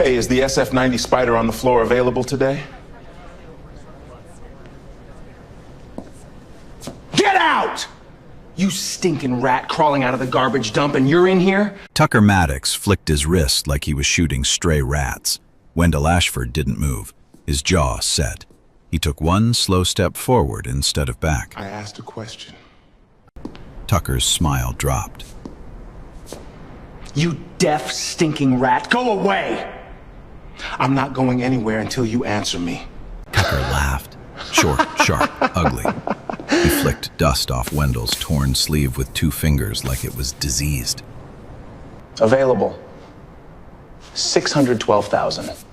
Hey, is the SF-90 Spider on the floor available today? Get out! You stinking rat crawling out of the garbage dump, and you're in here? Tucker Maddox flicked his wrist like he was shooting stray rats. Wendell Ashford didn't move, his jaw set. He took one slow step forward instead of back. I asked a question. Tucker's smile dropped. You deaf, stinking rat, go away! I'm not going anywhere until you answer me. Tucker laughed. Short, sharp, ugly. He flicked dust off Wendell's torn sleeve with two fingers like it was diseased. Available. $612,000.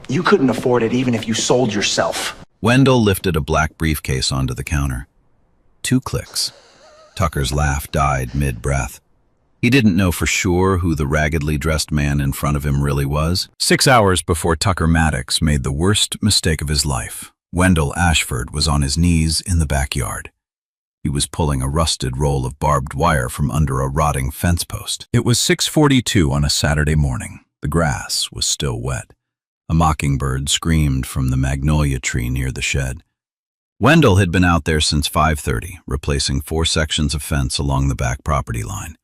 You couldn't afford it even if you sold yourself. Wendell lifted a black briefcase onto the counter. 2 clicks. Tucker's laugh died mid-breath. He didn't know for sure who the raggedly dressed man in front of him really was. 6 hours before Tucker Maddox made the worst mistake of his life, Wendell Ashford was on his knees in the backyard. He was pulling a rusted roll of barbed wire from under a rotting fence post. It was 6:42 on a Saturday morning. The grass was still wet. A mockingbird screamed from the magnolia tree near the shed. Wendell had been out there since 5:30, replacing 4 sections of fence along the back property line.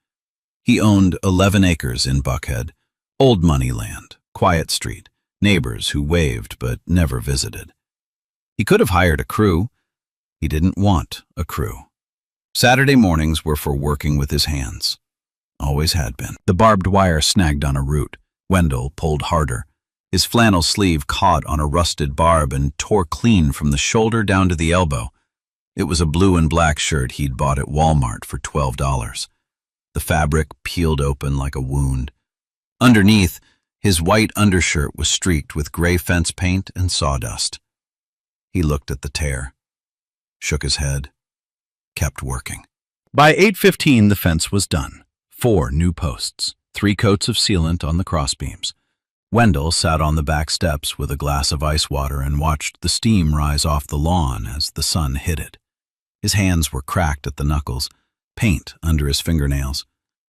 He owned 11 acres in Buckhead, old money land, quiet street, neighbors who waved but never visited. He could have hired a crew. He didn't want a crew. Saturday mornings were for working with his hands. Always had been. The barbed wire snagged on a root. Wendell pulled harder. His flannel sleeve caught on a rusted barb and tore clean from the shoulder down to the elbow. It was a blue and black shirt he'd bought at Walmart for $12. The fabric peeled open like a wound. Underneath, his white undershirt was streaked with gray fence paint and sawdust. He looked at the tear, shook his head, kept working. By 8:15, the fence was done. 4 new posts, 3 coats of sealant on the crossbeams. Wendell sat on the back steps with a glass of ice water and watched the steam rise off the lawn as the sun hit it. His hands were cracked at the knuckles, paint under his fingernails.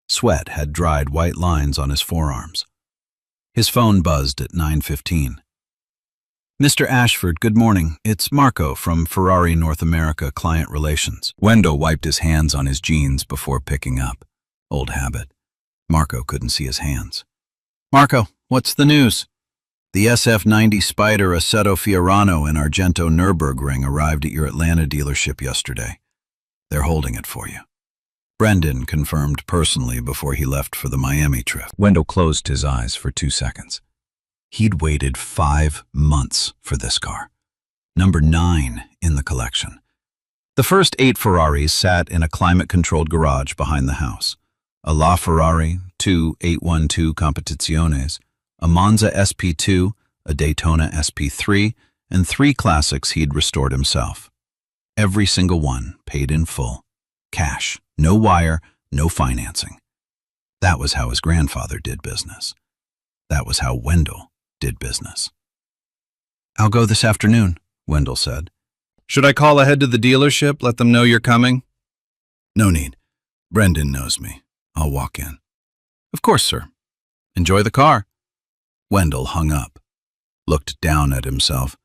Sweat had dried white lines on his forearms. His phone buzzed at 9:15. Mr. Ashford, good morning. It's Marco from Ferrari North America Client Relations. Wendell wiped his hands on his jeans before picking up. Old habit. Marco couldn't see his hands. Marco, what's the news? The SF-90 Spider Assetto Fiorano and Argento Nürburgring arrived at your Atlanta dealership yesterday. They're holding it for you. Brendan confirmed personally before he left for the Miami trip. Wendell closed his eyes for 2 seconds. He'd waited 5 months for this car. Number 9 in the collection. The first 8 Ferraris sat in a climate-controlled garage behind the house. A LaFerrari, 2 812 Competiciones, a Monza SP2, a Daytona SP3, and 3 classics he'd restored himself. Every single one paid in full. Cash, no wire, no financing. That was how his grandfather did business. That was how Wendell did business. I'll go this afternoon, Wendell said. Should I call ahead to the dealership, let them know you're coming? No need. Brendan knows me. I'll walk in. Of course, sir. Enjoy the car. Wendell hung up, looked down at himself.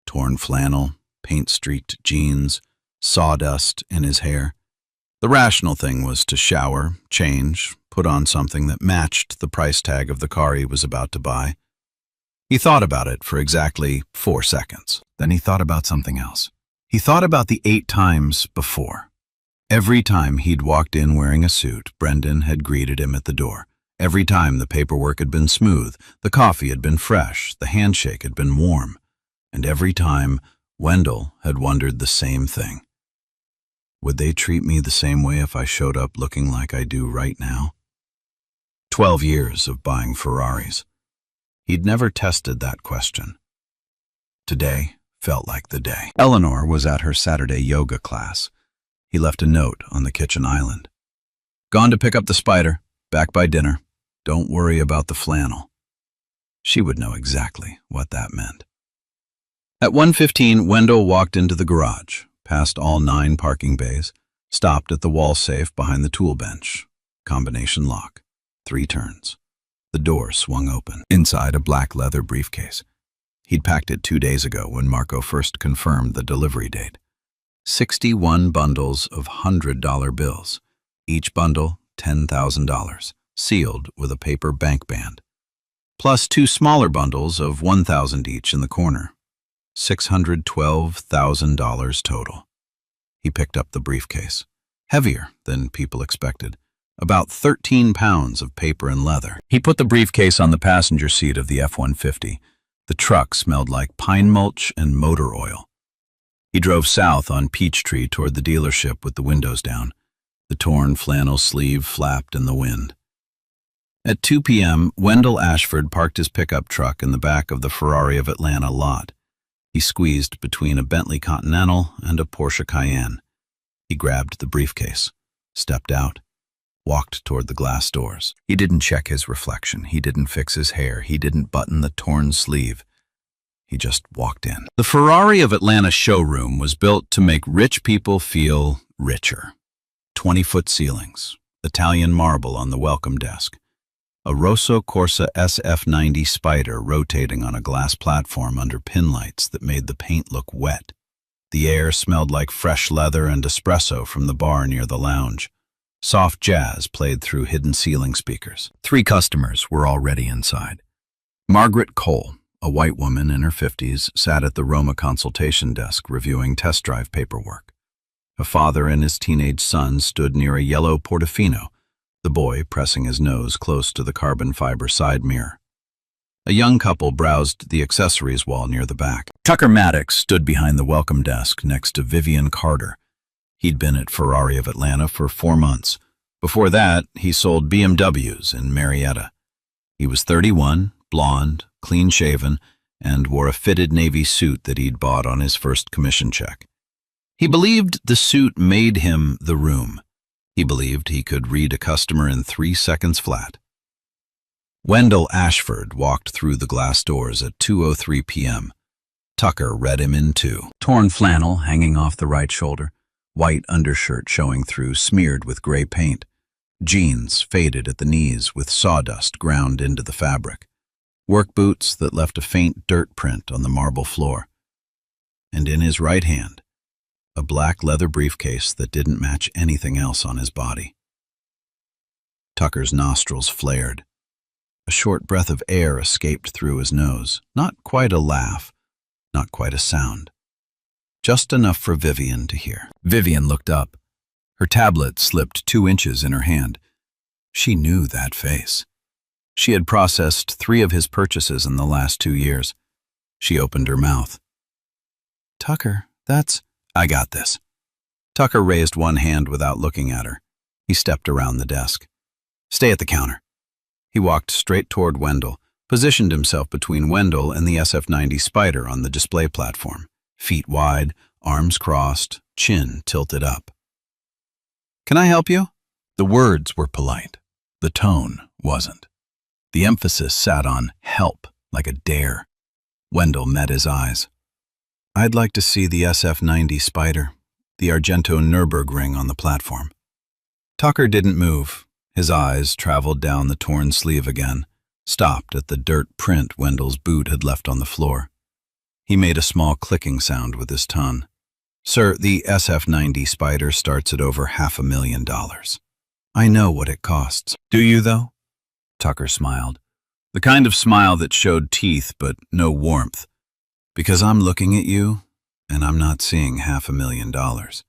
Torn flannel, paint-streaked jeans, sawdust in his hair. The rational thing was to shower, change, put on something that matched the price tag of the car he was about to buy. He thought about it for exactly 4 seconds. Then he thought about something else. He thought about the 8 times before. Every time he'd walked in wearing a suit, Brendan had greeted him at the door. Every time the paperwork had been smooth, the coffee had been fresh, the handshake had been warm. And every time, Wendell had wondered the same thing. Would they treat me the same way if I showed up looking like I do right now? 12 years of buying Ferraris. He'd never tested that question. Today felt like the day. Eleanor was at her Saturday yoga class. He left a note on the kitchen island. Gone to pick up the Spider. Back by dinner. Don't worry about the flannel. She would know exactly what that meant. At 1:15, Wendell walked into the garage, past all 9 parking bays, stopped at the wall safe behind the tool bench. Combination lock. 3 turns. The door swung open. Inside, a black leather briefcase. He'd packed it 2 days ago when Marco first confirmed the delivery date. 61 bundles of $100 bills, each bundle $10,000, sealed with a paper bank band, plus 2 smaller bundles of $1,000 each in the corner. $612,000 total. He picked up the briefcase. Heavier than people expected. About 13 pounds of paper and leather. He put the briefcase on the passenger seat of the F-150. The truck smelled like pine mulch and motor oil. He drove south on Peachtree toward the dealership with the windows down. The torn flannel sleeve flapped in the wind. At 2 p.m., Wendell Ashford parked his pickup truck in the back of the Ferrari of Atlanta lot. He squeezed between a Bentley Continental and a Porsche Cayenne. He grabbed the briefcase, stepped out, walked toward the glass doors. He didn't check his reflection. He didn't fix his hair. He didn't button the torn sleeve. He just walked in. The Ferrari of Atlanta showroom was built to make rich people feel richer. 20-foot ceilings, Italian marble on the welcome desk, a Rosso Corsa SF90 Spider rotating on a glass platform under pin lights that made the paint look wet. The air smelled like fresh leather and espresso from the bar near the lounge. Soft jazz played through hidden ceiling speakers. 3 customers were already inside. Margaret Cole, a white woman in her 50s, sat at the Roma consultation desk reviewing test drive paperwork. A father and his teenage son stood near a yellow Portofino, the boy pressing his nose close to the carbon fiber side mirror. A young couple browsed the accessories wall near the back. Tucker Maddox stood behind the welcome desk next to Vivian Carter. He'd been at Ferrari of Atlanta for 4 months. Before that, he sold BMWs in Marietta. He was 31, blonde, clean-shaven, and wore a fitted navy suit that he'd bought on his first commission check. He believed the suit made him the room. He believed he could read a customer in 3 seconds flat. Wendell Ashford walked through the glass doors at 2:03 p.m. Tucker read him in too. Torn flannel hanging off the right shoulder, white undershirt showing through, smeared with gray paint. Jeans faded at the knees with sawdust ground into the fabric. Work boots that left a faint dirt print on the marble floor. And in his right hand, a black leather briefcase that didn't match anything else on his body. Tucker's nostrils flared. A short breath of air escaped through his nose. Not quite a laugh, not quite a sound. Just enough for Vivian to hear. Vivian looked up. Her tablet slipped 2 inches in her hand. She knew that face. She had processed 3 of his purchases in the last 2 years. She opened her mouth. Tucker, that's... I got this. Tucker raised one hand without looking at her. He stepped around the desk. Stay at the counter. He walked straight toward Wendell, positioned himself between Wendell and the SF90 Spider on the display platform, feet wide, arms crossed, chin tilted up. Can I help you? The words were polite. The tone wasn't. The emphasis sat on help, like a dare. Wendell met his eyes. I'd like to see the SF90 Spider, the Argento Nürburgring on the platform. Tucker didn't move. His eyes traveled down the torn sleeve again, stopped at the dirt print Wendell's boot had left on the floor. He made a small clicking sound with his tongue. Sir, the SF90 Spider starts at over $500,000. I know what it costs. Do you, though? Tucker smiled. The kind of smile that showed teeth but no warmth. Because I'm looking at you, and I'm not seeing $500,000.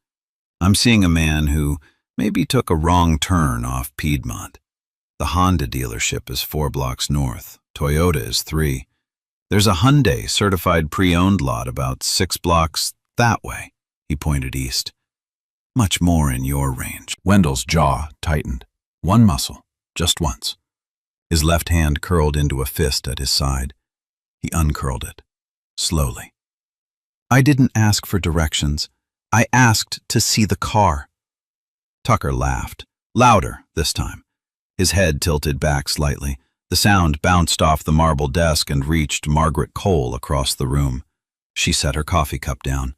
I'm seeing a man who maybe took a wrong turn off Piedmont. The Honda dealership is 4 blocks north. Toyota is 3. There's a Hyundai certified pre-owned lot about 6 blocks that way. He pointed east. Much more in your range. Wendell's jaw tightened. One muscle, just once. His left hand curled into a fist at his side. He uncurled it. Slowly. I didn't ask for directions. I asked to see the car. Tucker laughed, louder this time. His head tilted back slightly. The sound bounced off the marble desk and reached Margaret Cole across the room. She set her coffee cup down.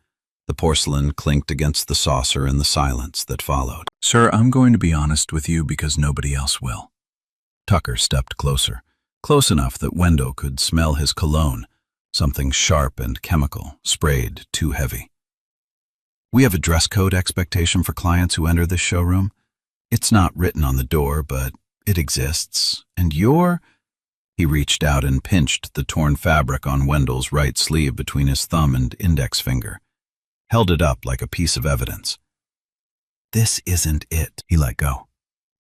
The porcelain clinked against the saucer in the silence that followed. Sir, I'm going to be honest with you because nobody else will. Tucker stepped closer. close enough that Wendell could smell his cologne, something sharp and chemical, sprayed too heavy. "We have a dress code expectation for clients who enter this showroom. It's not written on the door, but it exists. And you're—" He reached out and pinched the torn fabric on Wendell's right sleeve between his thumb and index finger, held it up like a piece of evidence. "This isn't it." He let go,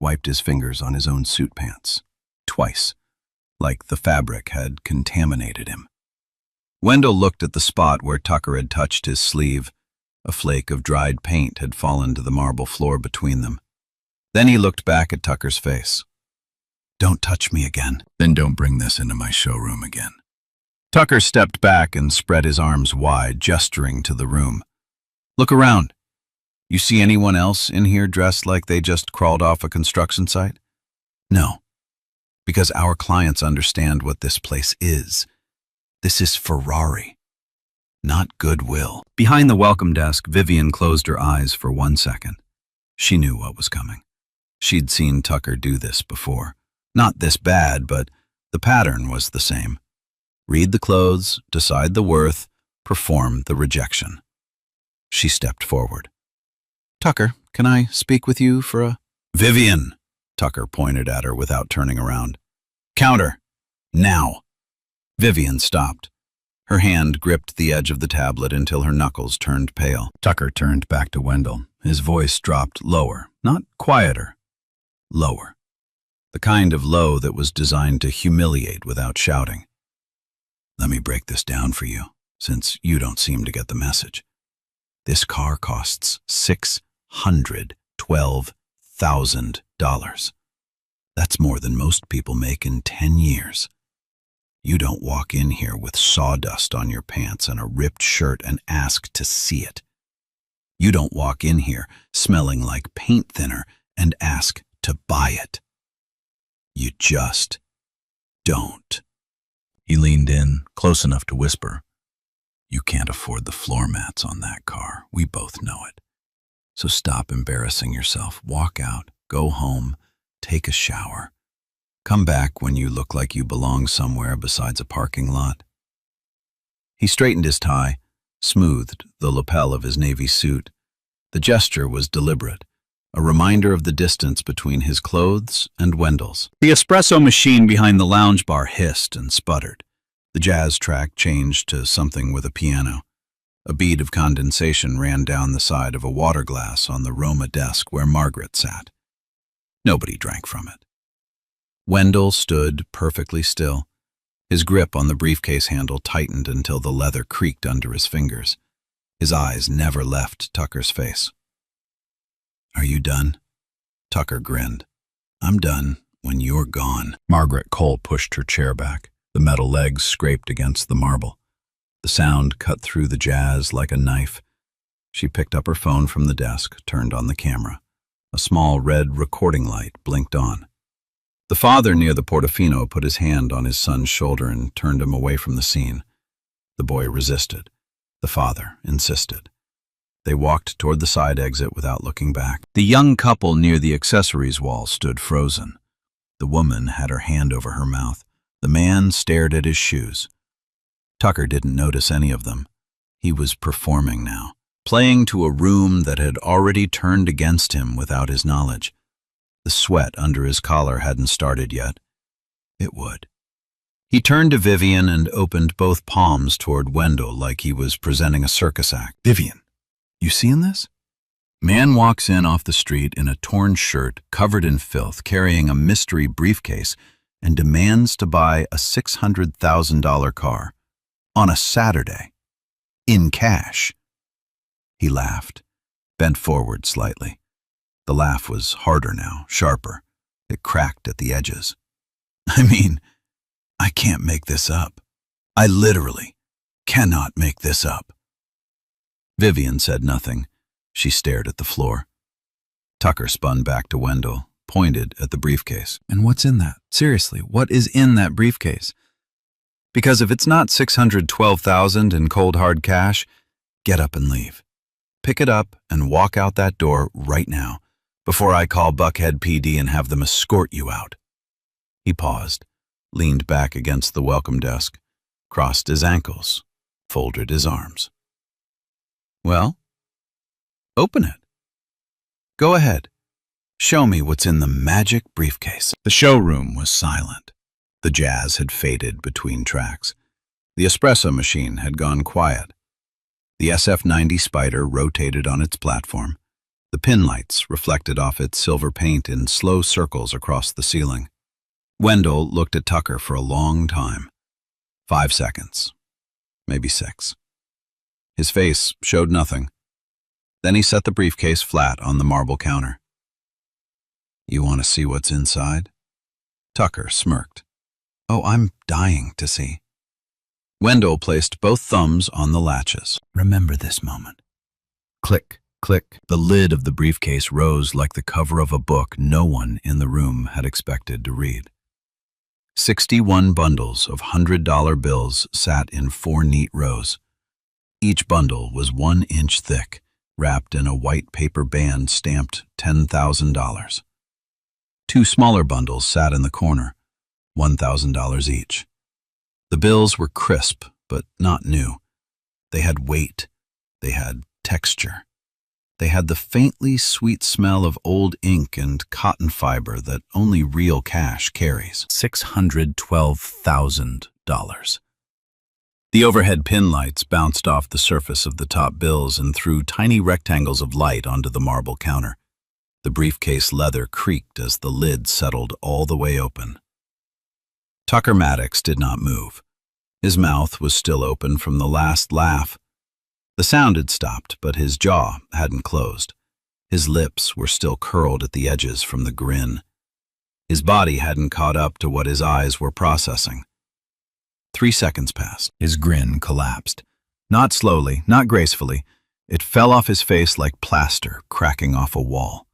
wiped his fingers on his own suit pants, twice, like the fabric had contaminated him. Wendell looked at the spot where Tucker had touched his sleeve. A flake of dried paint had fallen to the marble floor between them. Then he looked back at Tucker's face. "Don't touch me again. Then don't bring this into my showroom again." Tucker stepped back and spread his arms wide, gesturing to the room. "Look around. You see anyone else in here dressed like they just crawled off a construction site?" "No, because our clients understand what this place is. This is Ferrari, not Goodwill." Behind the welcome desk, Vivian closed her eyes for 1 second. She knew what was coming. She'd seen Tucker do this before. Not this bad, but the pattern was the same. Read the clothes, decide the worth, perform the rejection. She stepped forward. "Tucker, can I speak with you for a—" "Vivian!" Tucker pointed at her without turning around. "Counter! Now!" Vivian stopped. Her hand gripped the edge of the tablet until her knuckles turned pale. Tucker turned back to Wendell. His voice dropped lower, not quieter, lower. The kind of low that was designed to humiliate without shouting. "Let me break this down for you, since you don't seem to get the message. This car costs $612,000. That's more than most people make in 10 years. You don't walk in here with sawdust on your pants and a ripped shirt and ask to see it. You don't walk in here smelling like paint thinner and ask to buy it. You just don't." He leaned in, close enough to whisper, "You can't afford the floor mats on that car. We both know it. So stop embarrassing yourself. Walk out, go home, take a shower. Come back when you look like you belong somewhere besides a parking lot." He straightened his tie, smoothed the lapel of his navy suit. The gesture was deliberate, a reminder of the distance between his clothes and Wendell's. The espresso machine behind the lounge bar hissed and sputtered. The jazz track changed to something with a piano. A bead of condensation ran down the side of a water glass on the Roma desk where Margaret sat. Nobody drank from it. Wendell stood perfectly still. His grip on the briefcase handle tightened until the leather creaked under his fingers. His eyes never left Tucker's face. "Are you done?" Tucker grinned. "I'm done when you're gone." Margaret Cole pushed her chair back. The metal legs scraped against the marble. The sound cut through the jazz like a knife. She picked up her phone from the desk, turned on the camera. A small red recording light blinked on. The father near the Portofino put his hand on his son's shoulder and turned him away from the scene. The boy resisted. The father insisted. They walked toward the side exit without looking back. The young couple near the accessories wall stood frozen. The woman had her hand over her mouth. The man stared at his shoes. Tucker didn't notice any of them. He was performing now, playing to a room that had already turned against him without his knowledge. The sweat under his collar hadn't started yet. It would. He turned to Vivian and opened both palms toward Wendell like he was presenting a circus act. "Vivian, you seeing this?" Man walks in off the street in a torn shirt, covered in filth, carrying a mystery briefcase, and demands to buy a $600,000 car. On a Saturday. In cash. He laughed, bent forward slightly. The laugh was harder now, sharper. It cracked at the edges. "I mean, I can't make this up. I literally cannot make this up." Vivian said nothing. She stared at the floor. Tucker spun back to Wendell, pointed at the briefcase. "And what's in that? Seriously, what is in that briefcase? Because if it's not $612,000 in cold hard cash, get up and leave. Pick it up and walk out that door right now, before I call Buckhead PD and have them escort you out." He paused, leaned back against the welcome desk, crossed his ankles, folded his arms. Well, open it. Go ahead. Show me what's in the magic briefcase. The showroom was silent. The jazz had faded between tracks. The espresso machine had gone quiet. The SF-90 Spider rotated on its platform. The pin lights reflected off its silver paint in slow circles across the ceiling. Wendell looked at Tucker for a long time. 5 seconds, maybe 6. His face showed nothing. Then he set the briefcase flat on the marble counter. You want to see what's inside? Tucker smirked. Oh, I'm dying to see. Wendell placed both thumbs on the latches. Remember this moment. Click, click. The lid of the briefcase rose like the cover of a book no one in the room had expected to read. 61 bundles of $100 bills sat in 4 neat rows. Each bundle was 1 inch thick, wrapped in a white paper band stamped $10,000. 2 smaller bundles sat in the corner, $1,000 each. The bills were crisp, but not new. They had weight. They had texture. They had the faintly sweet smell of old ink and cotton fiber that only real cash carries. $612,000. The overhead pin lights bounced off the surface of the top bills and threw tiny rectangles of light onto the marble counter. The briefcase leather creaked as the lid settled all the way open. Tucker Maddox did not move. His mouth was still open from the last laugh. The sound had stopped, but his jaw hadn't closed. His lips were still curled at the edges from the grin. His body hadn't caught up to what his eyes were processing. 3 seconds passed. His grin collapsed. Not slowly, not gracefully. It fell off his face like plaster cracking off a wall.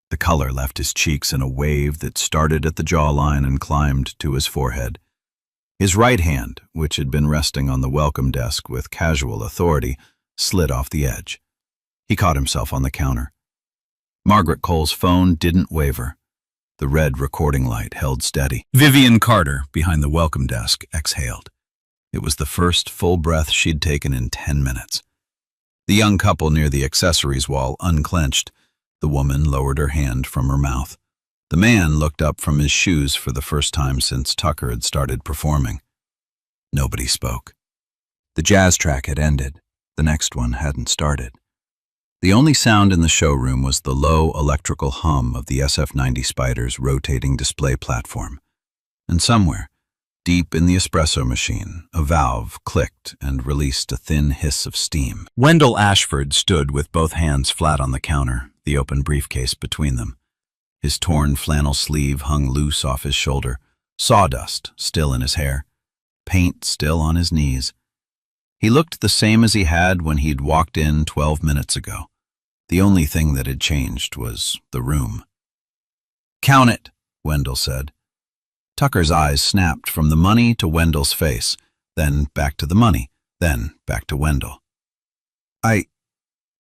The color left his cheeks in a wave that started at the jawline and climbed to his forehead. His right hand, which had been resting on the welcome desk with casual authority, slid off the edge. He caught himself on the counter. Margaret Cole's phone didn't waver. The red recording light held steady. Vivian Carter, behind the welcome desk, exhaled. It was the first full breath she'd taken in 10 minutes. The young couple near the accessories wall unclenched. The woman lowered her hand from her mouth. The man looked up from his shoes for the first time since Tucker had started performing. Nobody spoke. The jazz track had ended. The next one hadn't started. The only sound in the showroom was the low electrical hum of the SF-90 Spider's rotating display platform. And somewhere, deep in the espresso machine, a valve clicked and released a thin hiss of steam. Wendell Ashford stood with both hands flat on the counter, the open briefcase between them. His torn flannel sleeve hung loose off his shoulder, sawdust still in his hair, paint still on his knees. He looked the same as he had when he'd walked in 12 minutes ago. The only thing that had changed was the room. "Count it," Wendell said. Tucker's eyes snapped from the money to Wendell's face, then back to the money, then back to Wendell.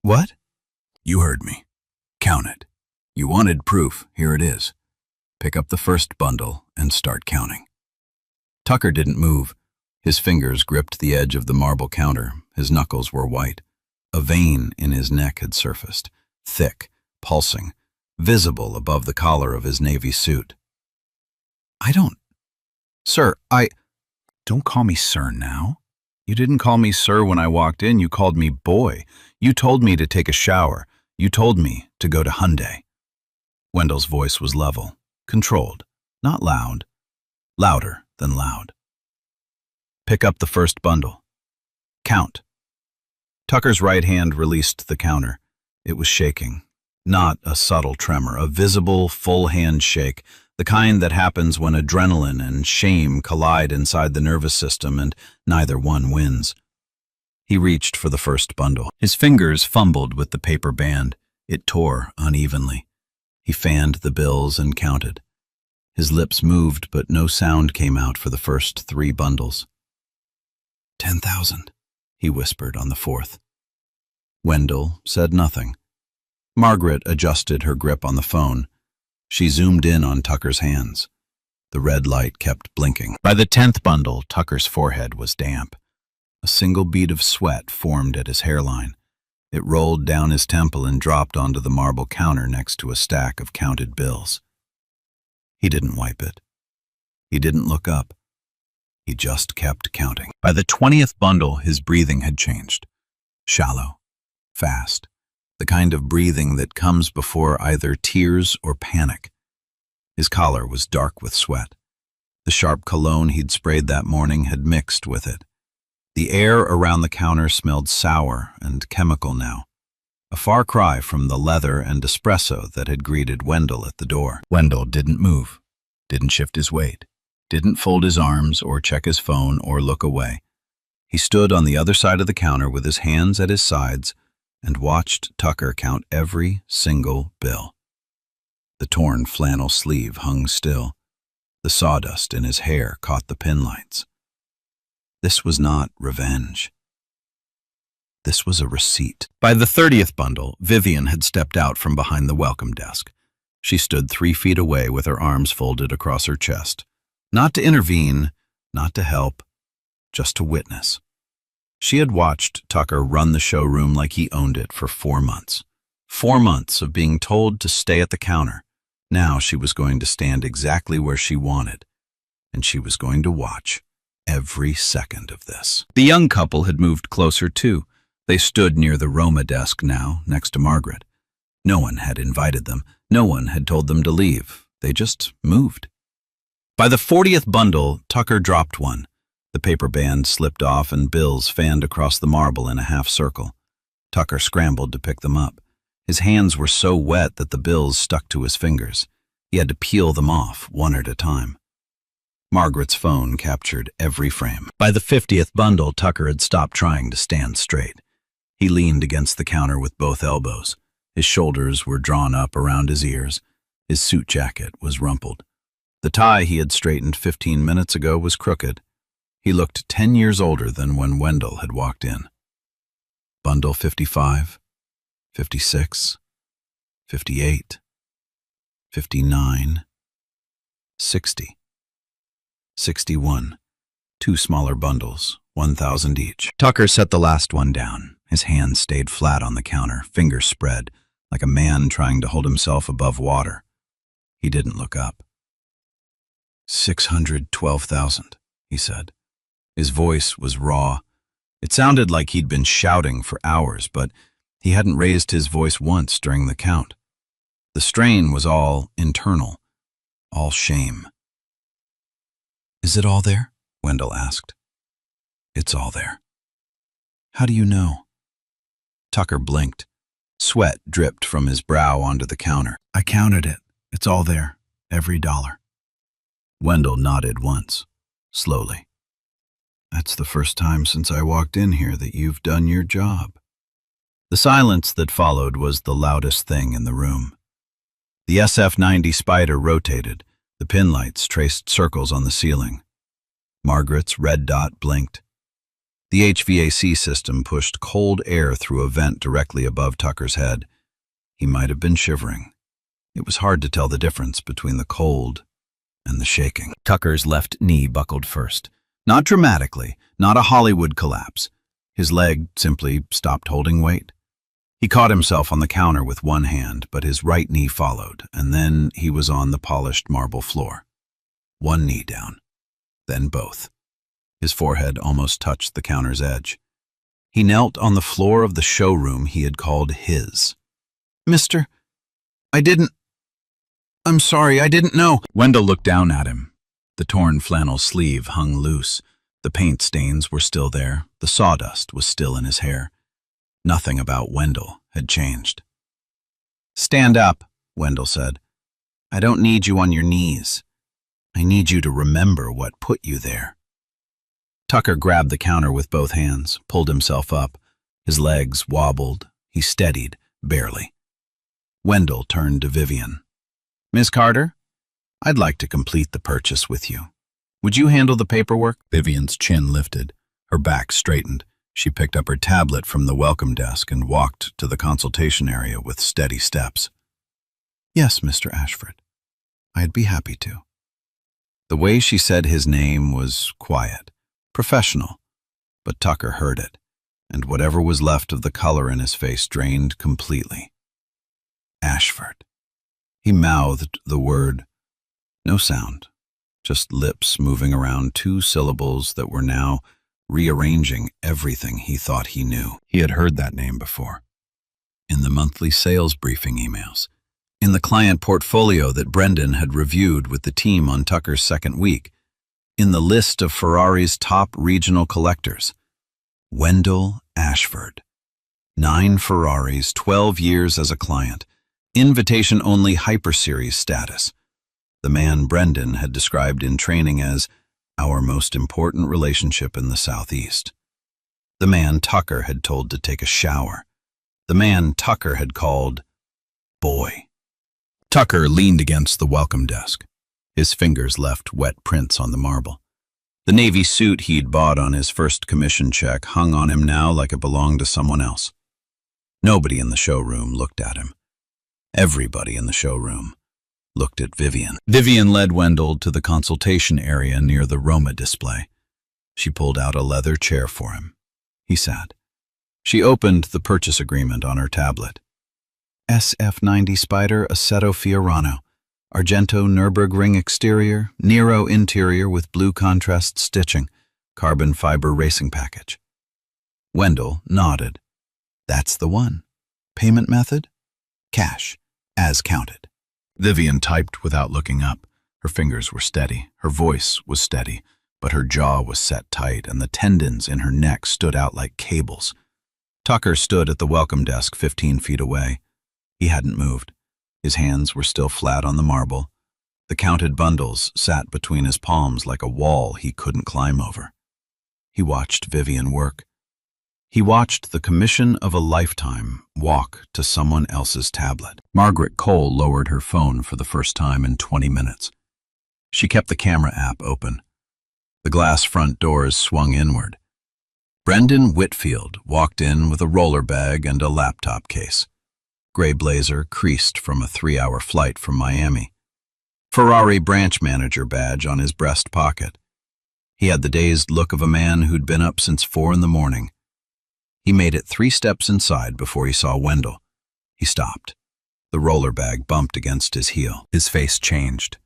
What? You heard me. Count it. You wanted proof, here it is. Pick up the first bundle and start counting. Tucker didn't move. His fingers gripped the edge of the marble counter. His knuckles were white. A vein in his neck had surfaced, thick, pulsing, visible above the collar of his navy suit. Sir, Don't call me sir now. You didn't call me sir when I walked in, you called me boy. You told me to take a shower. You told me to go to Hyundai. Wendell's voice was level, controlled, not loud. Louder than loud. Pick up the first bundle. Count. Tucker's right hand released the counter. It was shaking. Not a subtle tremor, a visible, full-hand shake, the kind that happens when adrenaline and shame collide inside the nervous system and neither one wins. He reached for the first bundle. His fingers fumbled with the paper band. It tore unevenly. He fanned the bills and counted. His lips moved, but no sound came out for the first 3 bundles. 10,000, he whispered on the 4th. Wendell said nothing. Margaret adjusted her grip on the phone. She zoomed in on Tucker's hands. The red light kept blinking. By the 10th bundle, Tucker's forehead was damp. A single bead of sweat formed at his hairline. It rolled down his temple and dropped onto the marble counter next to a stack of counted bills. He didn't wipe it. He didn't look up. He just kept counting. By the 20th bundle, his breathing had changed. Shallow, fast, the kind of breathing that comes before either tears or panic. His collar was dark with sweat. The sharp cologne he'd sprayed that morning had mixed with it. The air around the counter smelled sour and chemical now, a far cry from the leather and espresso that had greeted Wendell at the door. Wendell didn't move, didn't shift his weight, didn't fold his arms or check his phone or look away. He stood on the other side of the counter with his hands at his sides and watched Tucker count every single bill. The torn flannel sleeve hung still. The sawdust in his hair caught the pin lights. This was not revenge. This was a receipt. By the 30th bundle, Vivian had stepped out from behind the welcome desk. She stood 3 feet away with her arms folded across her chest. Not to intervene, not to help, just to witness. She had watched Tucker run the showroom like he owned it for 4 months. 4 months of being told to stay at the counter. Now she was going to stand exactly where she wanted, and she was going to watch every second of this. The young couple had moved closer too. They stood near the Roma desk now, next to Margaret. No one had invited them. No one had told them to leave. They just moved. By the 40th bundle, Tucker dropped one. The paper band slipped off and bills fanned across the marble in a half circle. Tucker scrambled to pick them up. His hands were so wet that the bills stuck to his fingers. He had to peel them off, one at a time. Margaret's phone captured every frame. By the 50th bundle, Tucker had stopped trying to stand straight. He leaned against the counter with both elbows. His shoulders were drawn up around his ears. His suit jacket was rumpled. The tie he had straightened 15 minutes ago was crooked. He looked 10 years older than when Wendell had walked in. Bundle 55, 56, 58, 59, 60, 61. 2 smaller bundles, 1,000 each. Tucker set the last one down. His hands stayed flat on the counter, fingers spread, like a man trying to hold himself above water. He didn't look up. 612,000, he said. His voice was raw. It sounded like he'd been shouting for hours, but he hadn't raised his voice once during the count. The strain was all internal, all shame. "Is it all there?" Wendell asked. "It's all there." "How do you know?" Tucker blinked. Sweat dripped from his brow onto the counter. "I counted it. It's all there. Every dollar." Wendell nodded once, slowly. "That's the first time since I walked in here that you've done your job." The silence that followed was the loudest thing in the room. The SF-90 Spider rotated. The pin lights traced circles on the ceiling. Margaret's red dot blinked. The HVAC system pushed cold air through a vent directly above Tucker's head. He might have been shivering. It was hard to tell the difference between the cold and the shaking. Tucker's left knee buckled first. Not dramatically, not a Hollywood collapse. His leg simply stopped holding weight. He caught himself on the counter with one hand, but his right knee followed, and then he was on the polished marble floor. One knee down, then both. His forehead almost touched the counter's edge. He knelt on the floor of the showroom he had called his. "Mister, I'm sorry, I didn't know." Wendell looked down at him. The torn flannel sleeve hung loose. The paint stains were still there. The sawdust was still in his hair. Nothing about Wendell had changed. "Stand up," Wendell said. "I don't need you on your knees. I need you to remember what put you there." Tucker grabbed the counter with both hands, pulled himself up. His legs wobbled. He steadied, barely. Wendell turned to Vivian. "Miss Carter, I'd like to complete the purchase with you. Would you handle the paperwork?" Vivian's chin lifted. Her back straightened. She picked up her tablet from the welcome desk and walked to the consultation area with steady steps. "Yes, Mr. Ashford. I'd be happy to." The way she said his name was quiet, professional, but Tucker heard it, and whatever was left of the color in his face drained completely. Ashford. He mouthed the word. No sound, just lips moving around two syllables that were now rearranging everything he thought he knew. He had heard that name before. In the monthly sales briefing emails, in the client portfolio that Brendan had reviewed with the team on Tucker's second week, in the list of Ferrari's top regional collectors. Wendell Ashford. 9 Ferraris, 12 years as a client, invitation-only hyperseries status. The man Brendan had described in training as our most important relationship in the Southeast. The man Tucker had told to take a shower. The man Tucker had called boy. Tucker leaned against the welcome desk. His fingers left wet prints on the marble. The navy suit he'd bought on his first commission check hung on him now like it belonged to someone else. Nobody in the showroom looked at him. Everybody in the showroom looked at Vivian. Vivian led Wendell to the consultation area near the Roma display. She pulled out a leather chair for him. He sat. She opened the purchase agreement on her tablet. SF90 Spider Assetto Fiorano, Argento Nürburgring exterior, Nero interior with blue contrast stitching, carbon fiber racing package. Wendell nodded. That's the one. Payment method? Cash, as counted. Vivian typed without looking up. Her fingers were steady, her voice was steady, but her jaw was set tight and the tendons in her neck stood out like cables. Tucker stood at the welcome desk 15 feet away. He hadn't moved. His hands were still flat on the marble. The counted bundles sat between his palms like a wall he couldn't climb over. He watched Vivian work. He watched the commission of a lifetime walk to someone else's tablet. Margaret Cole lowered her phone for the first time in 20 minutes. She kept the camera app open. The glass front doors swung inward. Brendan Whitfield walked in with a roller bag and a laptop case. Gray blazer creased from a 3-hour flight from Miami. Ferrari branch manager badge on his breast pocket. He had the dazed look of a man who'd been up since 4 in the morning. He made it 3 steps inside before he saw Wendell. He stopped. The roller bag bumped against his heel. His face changed.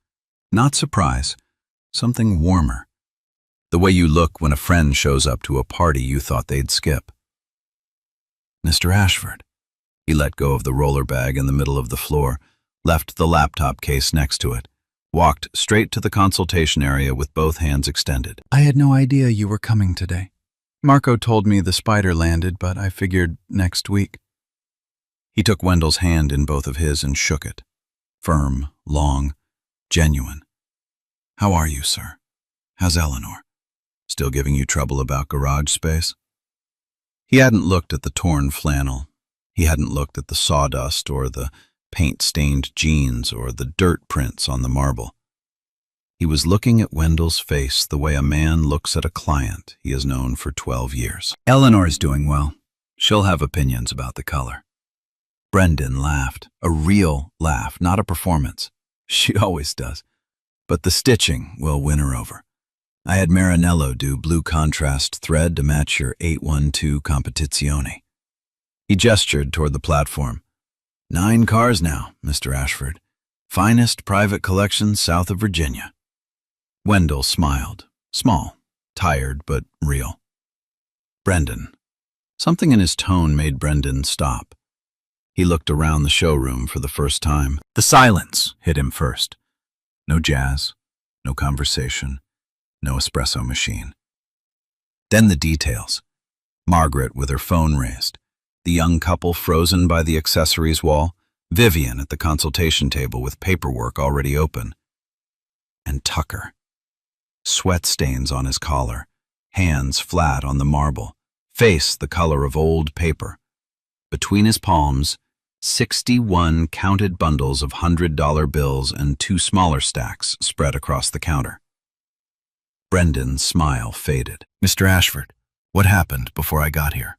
Not surprise, something warmer. The way you look when a friend shows up to a party you thought they'd skip. Mr. Ashford. He let go of the roller bag in the middle of the floor, left the laptop case next to it, walked straight to the consultation area with both hands extended. I had no idea you were coming today. Marco told me the Spider landed, but I figured next week. He took Wendell's hand in both of his and shook it. Firm, long, genuine. How are you, sir? How's Eleanor? Still giving you trouble about garage space? He hadn't looked at the torn flannel. He hadn't looked at the sawdust or the paint-stained jeans or the dirt prints on the marble. He was looking at Wendell's face the way a man looks at a client he has known for 12 years. Eleanor's doing well. She'll have opinions about the color. Brendan laughed. A real laugh, not a performance. She always does. But the stitching will win her over. I had Marinello do blue contrast thread to match your 812 Competizione. He gestured toward the platform. 9 cars now, Mr. Ashford. Finest private collection south of Virginia. Wendell smiled. Small, tired, but real. Brendan. Something in his tone made Brendan stop. He looked around the showroom for the first time. The silence hit him first. No jazz, no conversation, no espresso machine. Then the details. Margaret with her phone raised. The young couple frozen by the accessories wall. Vivian at the consultation table with paperwork already open. And Tucker. Sweat stains on his collar, hands flat on the marble, face the color of old paper. Between his palms, 61 counted bundles of $100 bills and 2 smaller stacks spread across the counter. Brendan's smile faded. Mr. Ashford, what happened before I got here?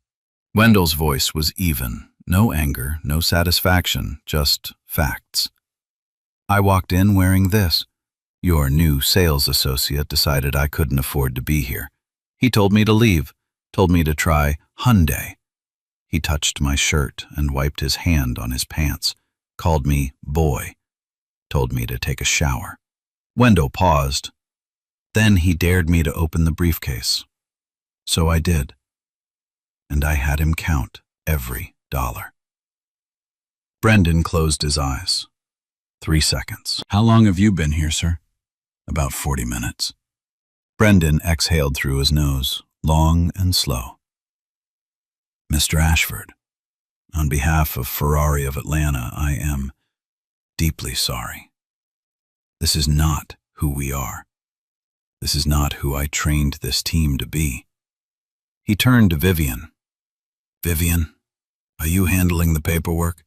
Wendell's voice was even. No anger, no satisfaction, just facts. I walked in wearing this. Your new sales associate decided I couldn't afford to be here. He told me to leave, told me to try Hyundai. He touched my shirt and wiped his hand on his pants, called me boy, told me to take a shower. Wendell paused. Then he dared me to open the briefcase. So I did. And I had him count every dollar. Brendan closed his eyes. 3 seconds. How long have you been here, sir? About 40 minutes. Brendan exhaled through his nose, long and slow. Mr. Ashford, on behalf of Ferrari of Atlanta, I am deeply sorry. This is not who we are. This is not who I trained this team to be. He turned to Vivian. Vivian, are you handling the paperwork?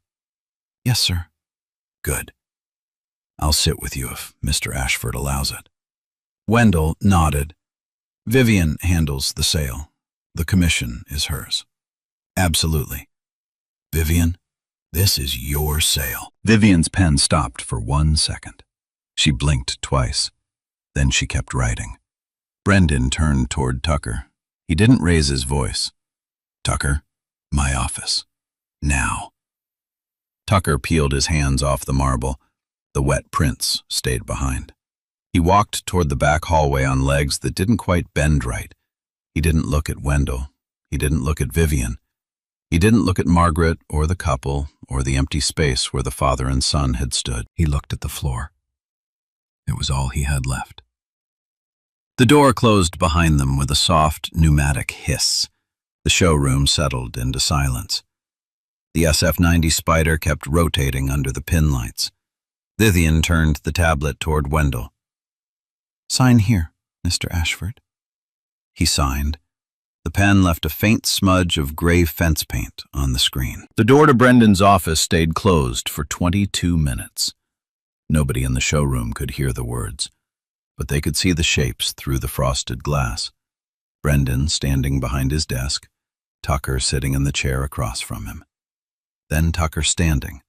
Yes, sir. Good. I'll sit with you if Mr. Ashford allows it. Wendell nodded. Vivian handles the sale. The commission is hers. Absolutely. Vivian, this is your sale. Vivian's pen stopped for 1 second. She blinked twice. Then she kept writing. Brendan turned toward Tucker. He didn't raise his voice. Tucker, my office. Now. Tucker peeled his hands off the marble. The wet prints stayed behind. He walked toward the back hallway on legs that didn't quite bend right. He didn't look at Wendell. He didn't look at Vivian. He didn't look at Margaret or the couple or the empty space where the father and son had stood. He looked at the floor. It was all he had left. The door closed behind them with a soft, pneumatic hiss. The showroom settled into silence. The SF-90 Spider kept rotating under the pin lights. Vivian turned the tablet toward Wendell. Sign here, Mr. Ashford. He signed. The pen left a faint smudge of gray fence paint on the screen. The door to Brendan's office stayed closed for 22 minutes. Nobody in the showroom could hear the words, but they could see the shapes through the frosted glass. Brendan standing behind his desk, Tucker sitting in the chair across from him. Then Tucker standing.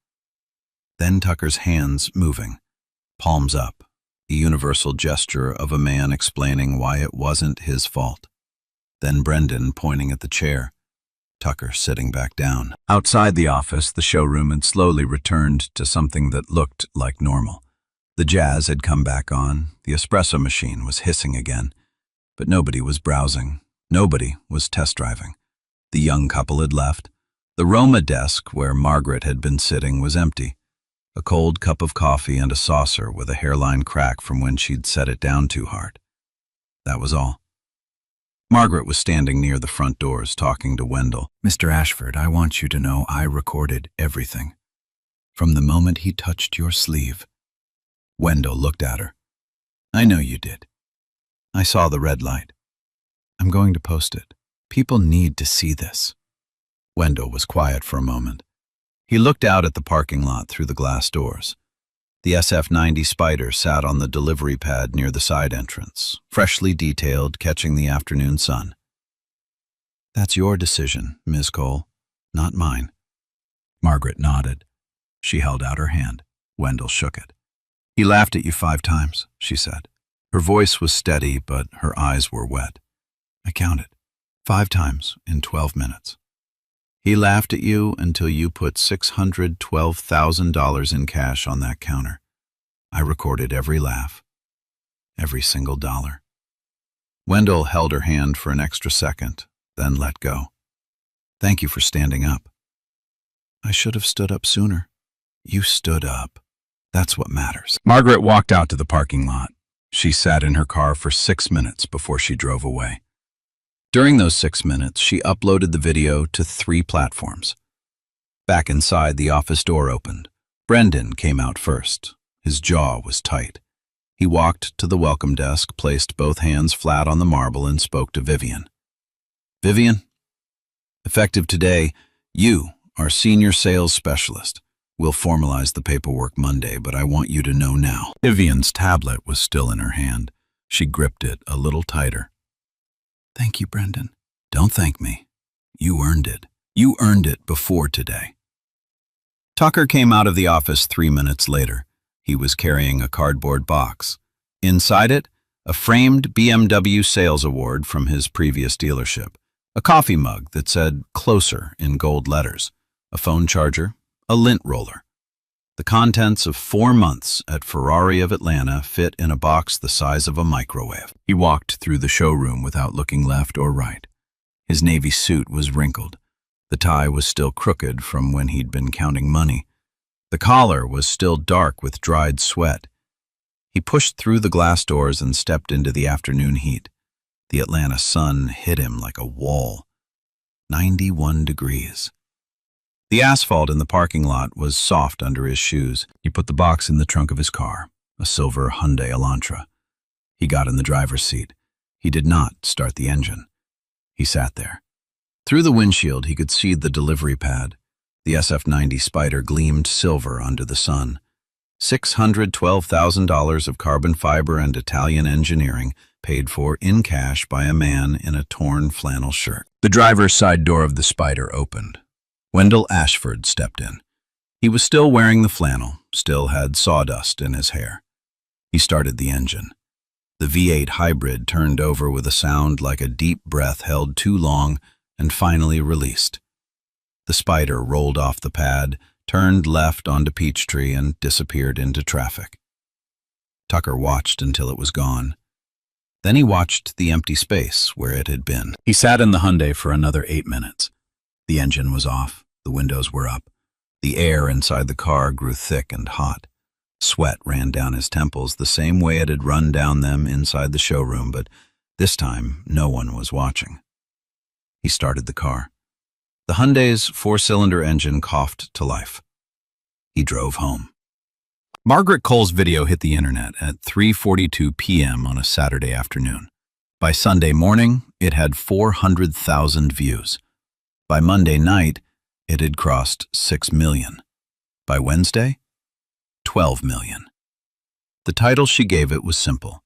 Then Tucker's hands moving, palms up, the universal gesture of a man explaining why it wasn't his fault. Then Brendan pointing at the chair, Tucker sitting back down. Outside the office, the showroom had slowly returned to something that looked like normal. The jazz had come back on, the espresso machine was hissing again, but nobody was browsing, nobody was test driving. The young couple had left. The Roma desk where Margaret had been sitting was empty. A cold cup of coffee and a saucer with a hairline crack from when she'd set it down too hard. That was all. Margaret was standing near the front doors talking to Wendell. Mr. Ashford, I want you to know I recorded everything. From the moment he touched your sleeve. Wendell looked at her. I know you did. I saw the red light. I'm going to post it. People need to see this. Wendell was quiet for a moment. He looked out at the parking lot through the glass doors. The SF-90 Spider sat on the delivery pad near the side entrance, freshly detailed, catching the afternoon sun. That's your decision, Ms. Cole, not mine. Margaret nodded. She held out her hand. Wendell shook it. He laughed at you 5 times, she said. Her voice was steady, but her eyes were wet. I counted. 5 times in 12 minutes. He laughed at you until you put $612,000 in cash on that counter. I recorded every laugh, every single dollar. Wendell held her hand for an extra second, then let go. Thank you for standing up. I should have stood up sooner. You stood up. That's what matters. Margaret walked out to the parking lot. She sat in her car for 6 minutes before she drove away. During those 6 minutes, she uploaded the video to 3 platforms. Back inside, the office door opened. Brendan came out first. His jaw was tight. He walked to the welcome desk, placed both hands flat on the marble, and spoke to Vivian. Vivian, effective today, you, our senior sales specialist, will formalize the paperwork Monday, but I want you to know now. Vivian's tablet was still in her hand. She gripped it a little tighter. Thank you, Brendan. Don't thank me. You earned it. You earned it before today. Tucker came out of the office 3 minutes later. He was carrying a cardboard box. Inside it, a framed BMW sales award from his previous dealership, a coffee mug that said "Closer" in gold letters, a phone charger, a lint roller. The contents of 4 months at Ferrari of Atlanta fit in a box the size of a microwave. He walked through the showroom without looking left or right. His navy suit was wrinkled. The tie was still crooked from when he'd been counting money. The collar was still dark with dried sweat. He pushed through the glass doors and stepped into the afternoon heat. The Atlanta sun hit him like a wall. 91 degrees. The asphalt in the parking lot was soft under his shoes. He put the box in the trunk of his car, a silver Hyundai Elantra. He got in the driver's seat. He did not start the engine. He sat there. Through the windshield, he could see the delivery pad. The SF-90 Spider gleamed silver under the sun. $612,000 of carbon fiber and Italian engineering paid for in cash by a man in a torn flannel shirt. The driver's side door of the Spider opened. Wendell Ashford stepped in. He was still wearing the flannel, still had sawdust in his hair. He started the engine. The V8 hybrid turned over with a sound like a deep breath held too long and finally released. The Spider rolled off the pad, turned left onto Peachtree, and disappeared into traffic. Tucker watched until it was gone. Then he watched the empty space where it had been. He sat in the Hyundai for another 8 minutes. The engine was off, the windows were up. The air inside the car grew thick and hot. Sweat ran down his temples the same way it had run down them inside the showroom, but this time no one was watching. He started the car. The Hyundai's 4-cylinder engine coughed to life. He drove home. Margaret Cole's video hit the internet at 3:42 p.m. on a Saturday afternoon. By Sunday morning, it had 400,000 views. By Monday night, it had crossed 6 million. By Wednesday, 12 million. The title she gave it was simple.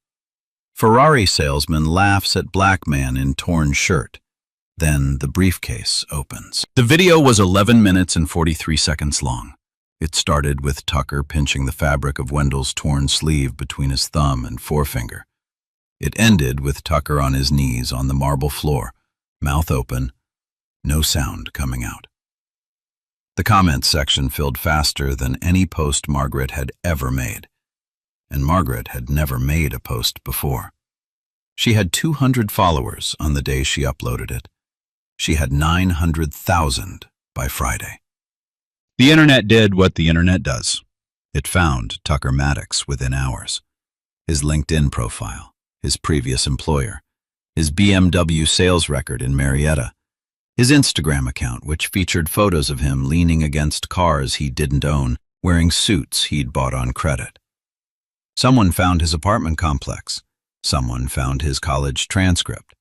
Ferrari salesman laughs at black man in torn shirt. Then the briefcase opens. The video was 11 minutes and 43 seconds long. It started with Tucker pinching the fabric of Wendell's torn sleeve between his thumb and forefinger. It ended with Tucker on his knees on the marble floor, mouth open, no sound coming out. The comments section filled faster than any post Margaret had ever made. And Margaret had never made a post before. She had 200 followers on the day she uploaded it. She had 900,000 by Friday. The internet did what the internet does. It found Tucker Maddox within hours. His LinkedIn profile, his previous employer, his BMW sales record in Marietta, his Instagram account, which featured photos of him leaning against cars he didn't own, wearing suits he'd bought on credit. Someone found his apartment complex. Someone found his college transcript.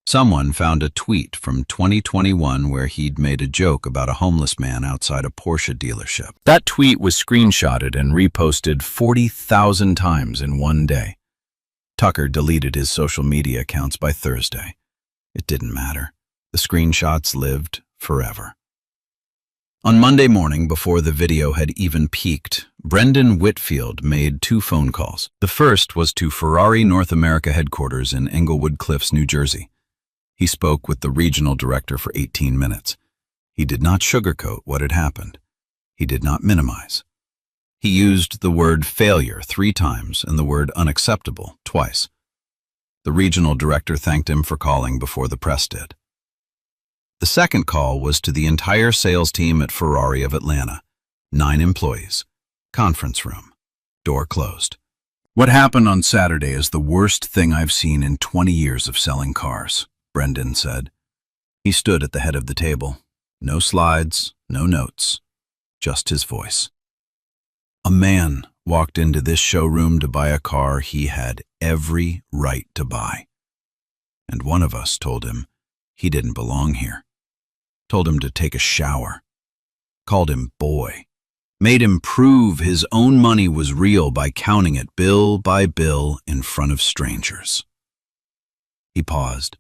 Someone found a tweet from 2021 where he'd made a joke about a homeless man outside a Porsche dealership. That tweet was screenshotted and reposted 40,000 times in one day. Tucker deleted his social media accounts by Thursday. It didn't matter. The screenshots lived forever. On Monday morning, before the video had even peaked, Brendan Whitfield made 2 phone calls. The first was to Ferrari North America headquarters in Englewood Cliffs, New Jersey. He spoke with the regional director for 18 minutes. He did not sugarcoat what had happened. He did not minimize. He used the word failure 3 times and the word unacceptable twice. The regional director thanked him for calling before the press did. The second call was to the entire sales team at Ferrari of Atlanta, 9 employees, conference room, door closed. What happened on Saturday is the worst thing I've seen in 20 years of selling cars, Brendan said. He stood at the head of the table. No slides, no notes, just his voice. A man walked into this showroom to buy a car he had every right to buy. And one of us told him he didn't belong here. Told him to take a shower. Called him boy. Made him prove his own money was real by counting it bill by bill in front of strangers. He paused,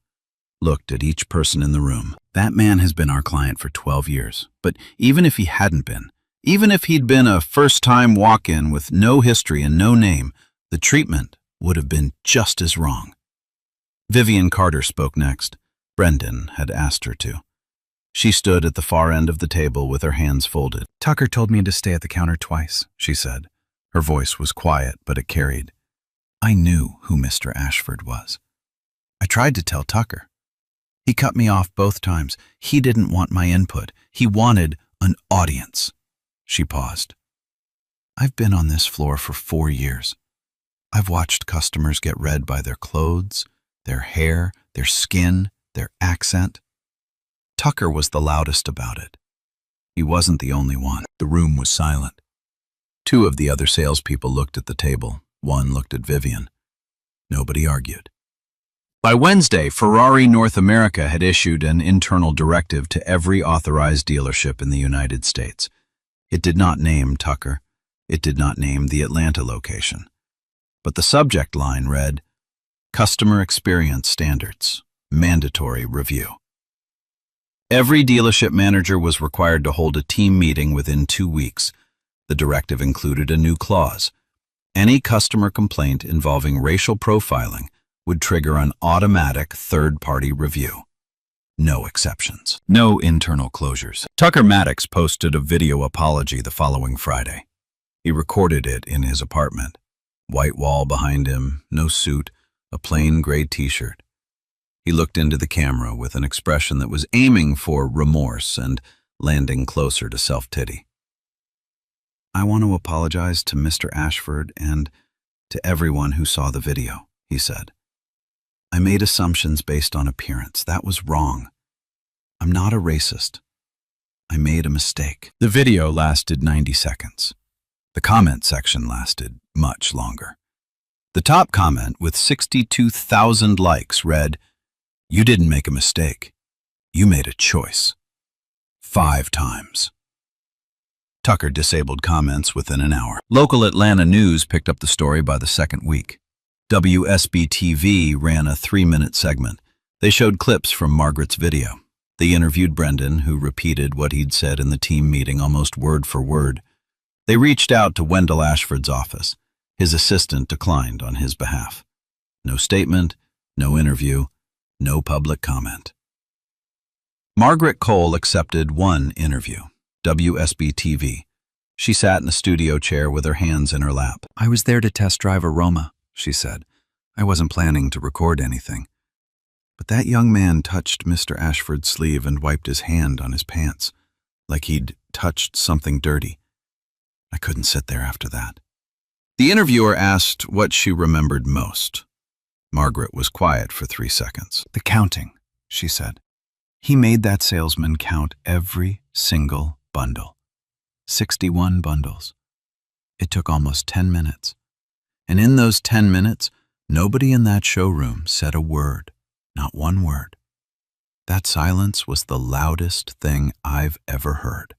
looked at each person in the room. That man has been our client for 12 years, but even if he hadn't been, even if he'd been a first-time walk-in with no history and no name, the treatment would have been just as wrong. Vivian Carter spoke next. Brendan had asked her to. She stood at the far end of the table with her hands folded. "Tucker told me to stay at the counter twice," she said. Her voice was quiet, but it carried. "I knew who Mr. Ashford was. I tried to tell Tucker. He cut me off both times. He didn't want my input. He wanted an audience." She paused. "I've been on this floor for 4 years. I've watched customers get read by their clothes, their hair, their skin, their accent. Tucker was the loudest about it. He wasn't the only one." The room was silent. 2 of the other salespeople looked at the table. 1 looked at Vivian. Nobody argued. By Wednesday, Ferrari North America had issued an internal directive to every authorized dealership in the United States. It did not name Tucker. It did not name the Atlanta location. But the subject line read, "Customer Experience Standards, Mandatory Review." Every dealership manager was required to hold a team meeting within 2 weeks. The directive included a new clause. Any customer complaint involving racial profiling would trigger an automatic third-party review. No exceptions. No internal closures. Tucker Maddox posted a video apology the following Friday. He recorded it in his apartment. White wall behind him, no suit, a plain gray t-shirt. He looked into the camera with an expression that was aiming for remorse and landing closer to self-pity. "I want to apologize to Mr. Ashford and to everyone who saw the video," he said. "I made assumptions based on appearance. That was wrong. I'm not a racist. I made a mistake." The video lasted 90 seconds. The comment section lasted much longer. The top comment, with 62,000 likes, read, "You didn't make a mistake. You made a choice." 5 times. Tucker disabled comments within an hour. Local Atlanta news picked up the story by the second week. WSB-TV ran a 3-minute segment. They showed clips from Margaret's video. They interviewed Brendan, who repeated what he'd said in the team meeting almost word for word. They reached out to Wendell Ashford's office. His assistant declined on his behalf. No statement, no interview, no public comment. Margaret Cole accepted one interview. WSB-TV. She sat in a studio chair with her hands in her lap. "I was there to test drive a Roma," she said. "I wasn't planning to record anything. But that young man touched Mr. Ashford's sleeve and wiped his hand on his pants, like he'd touched something dirty. I couldn't sit there after that." The interviewer asked what she remembered most. Margaret was quiet for 3 seconds. "The counting," she said. "He made that salesman count every single bundle. 61 bundles. It took almost 10 minutes. And in those 10 minutes, nobody in that showroom said a word, not one word. That silence was the loudest thing I've ever heard."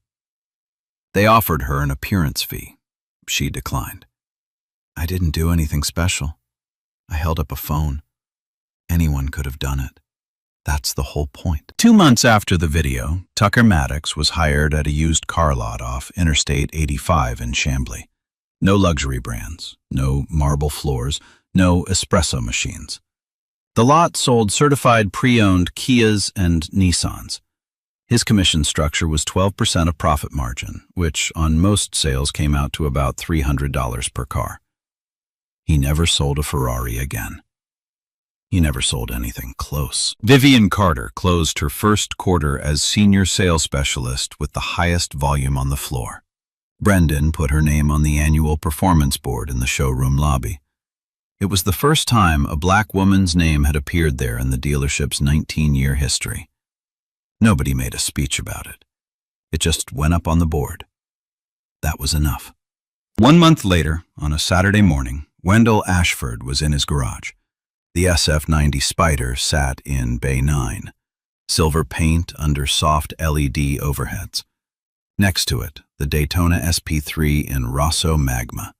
They offered her an appearance fee. She declined. "I didn't do anything special. I held up a phone. Anyone could have done it. That's the whole point." 2 months after the video, Tucker Maddox was hired at a used car lot off Interstate 85 in Chamblee. No luxury brands, no marble floors, no espresso machines. The lot sold certified pre-owned Kias and Nissans. His commission structure was 12% of profit margin, which on most sales came out to about $300 per car. He never sold a Ferrari again. He never sold anything close. Vivian Carter closed her first quarter as senior sales specialist with the highest volume on the floor. Brendan put her name on the annual performance board in the showroom lobby. It was the first time a black woman's name had appeared there in the dealership's 19-year history. Nobody made a speech about it. It just went up on the board. That was enough. 1 month later, on a Saturday morning, Wendell Ashford was in his garage. The SF-90 Spider sat in Bay 9, silver paint under soft LED overheads. Next to it, the Daytona SP3 in Rosso Magma,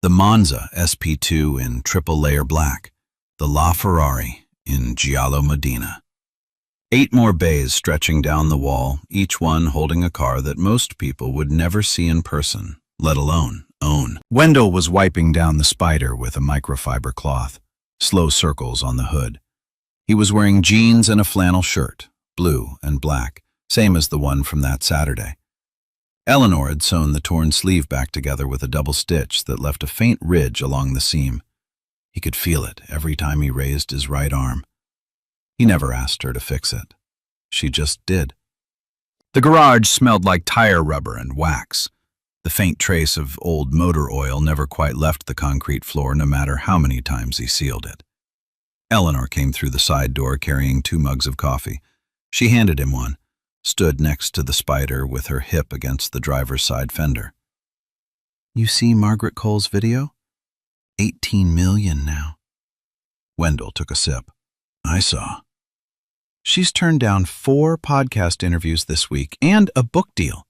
the Monza SP2 in triple layer black, the LaFerrari in Giallo Medina. 8 more bays stretching down the wall, each one holding a car that most people would never see in person, let alone own. Wendell was wiping down the spider with a microfiber cloth, slow circles on the hood. He was wearing jeans and a flannel shirt, blue and black, same as the one from that Saturday. Eleanor had sewn the torn sleeve back together with a double stitch that left a faint ridge along the seam. He could feel it every time he raised his right arm. He never asked her to fix it. She just did. The garage smelled like tire rubber and wax. The faint trace of old motor oil never quite left the concrete floor, no matter how many times he sealed it. Eleanor came through the side door carrying 2 mugs of coffee. She handed him one, stood next to the spider with her hip against the driver's side fender. "You see Margaret Cole's video? 18 million now." Wendell took a sip. "I saw. She's turned down 4 podcast interviews this week and a book deal."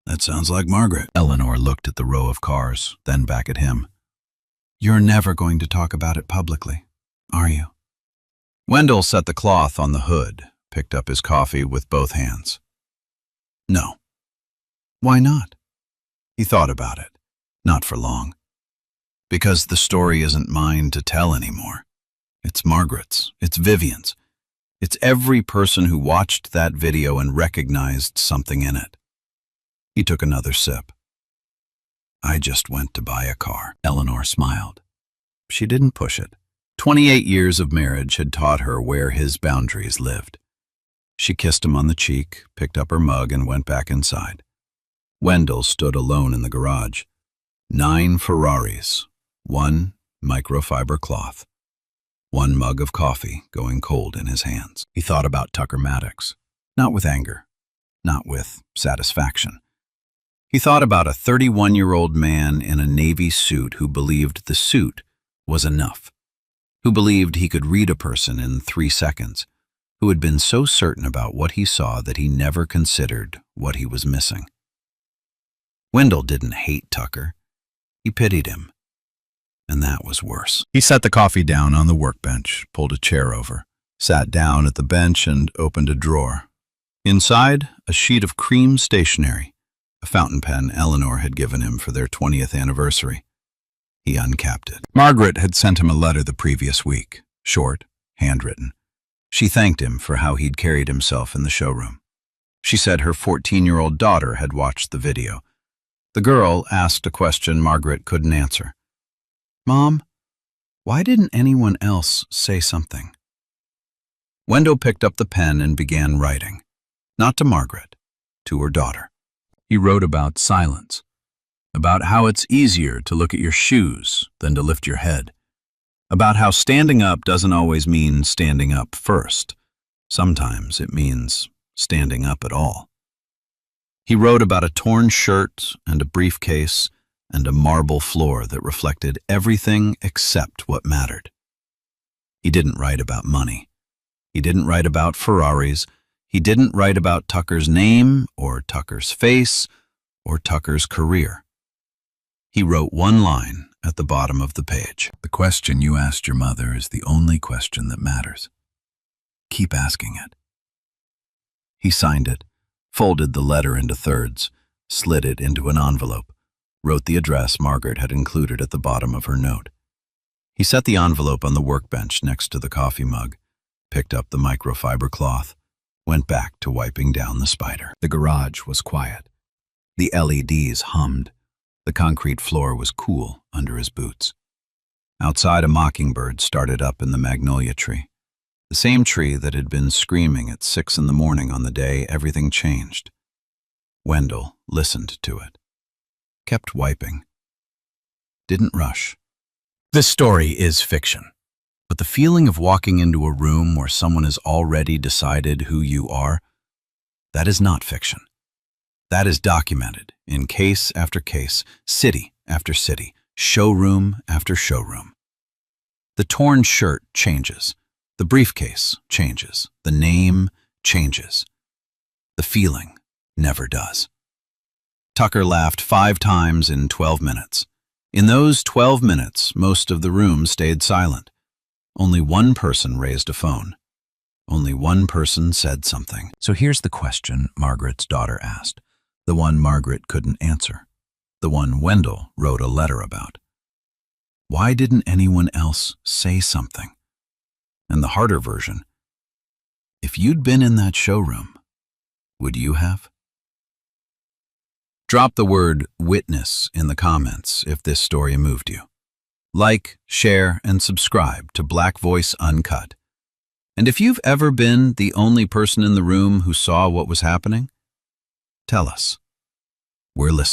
"That sounds like Margaret." Eleanor looked at the row of cars, then back at him. "You're never going to talk about it publicly, are you?" Wendell set the cloth on the hood, picked up his coffee with both hands. "No." "Why not?" He thought about it. Not for long. "Because the story isn't mine to tell anymore. It's Margaret's. It's Vivian's. It's every person who watched that video and recognized something in it." He took another sip. "I just went to buy a car." Eleanor smiled. She didn't push it. 28 years of marriage had taught her where his boundaries lived. She kissed him on the cheek, picked up her mug, and went back inside. Wendell stood alone in the garage. 9 Ferraris, 1 microfiber cloth, 1 mug of coffee going cold in his hands. He thought about Tucker Maddox, not with anger, not with satisfaction. He thought about a 31-year-old man in a Navy suit who believed the suit was enough, who believed he could read a person in 3 seconds, who had been so certain about what he saw that he never considered what he was missing. Wendell didn't hate Tucker. He pitied him. And that was worse. He set the coffee down on the workbench, pulled a chair over, sat down at the bench and opened a drawer. Inside, a sheet of cream stationery, a fountain pen Eleanor had given him for their 20th anniversary. He uncapped it. Margaret had sent him a letter the previous week, short, handwritten. She thanked him for how he'd carried himself in the showroom. She said her 14-year-old daughter had watched the video. The girl asked a question Margaret couldn't answer. "Mom, why didn't anyone else say something?" Wendell picked up the pen and began writing. Not to Margaret, to her daughter. He wrote about silence, about how it's easier to look at your shoes than to lift your head, about how standing up doesn't always mean standing up first. Sometimes it means standing up at all. He wrote about a torn shirt and a briefcase and a marble floor that reflected everything except what mattered. He didn't write about money. He didn't write about Ferraris. He didn't write about Tucker's name or Tucker's face or Tucker's career. He wrote 1 line at the bottom of the page. "The question you asked your mother is the only question that matters. Keep asking it." He signed it, folded the letter into thirds, slid it into an envelope, wrote the address Margaret had included at the bottom of her note. He set the envelope on the workbench next to the coffee mug, picked up the microfiber cloth, went back to wiping down the spider. The garage was quiet. The LEDs hummed. The concrete floor was cool under his boots. Outside, a mockingbird started up in the magnolia tree, the same tree that had been screaming at 6 in the morning on the day everything changed. Wendell listened to it, kept wiping, didn't rush. This story is fiction, but the feeling of walking into a room where someone has already decided who you are, that is not fiction. That is documented in case after case, city after city, showroom after showroom. The torn shirt changes. The briefcase changes. The name changes. The feeling never does. Tucker laughed 5 times in 12 minutes. In those 12 minutes, most of the room stayed silent. Only one person raised a phone. Only one person said something. So here's the question Margaret's daughter asked, the one Margaret couldn't answer. the one Wendell wrote a letter about. Why didn't anyone else say something? And the harder version, if you'd been in that showroom, would you have? Drop the word witness in the comments if this story moved you. Like, share, and subscribe to Black Voice Uncut. And if you've ever been the only person in the room who saw what was happening, tell us. We're listening.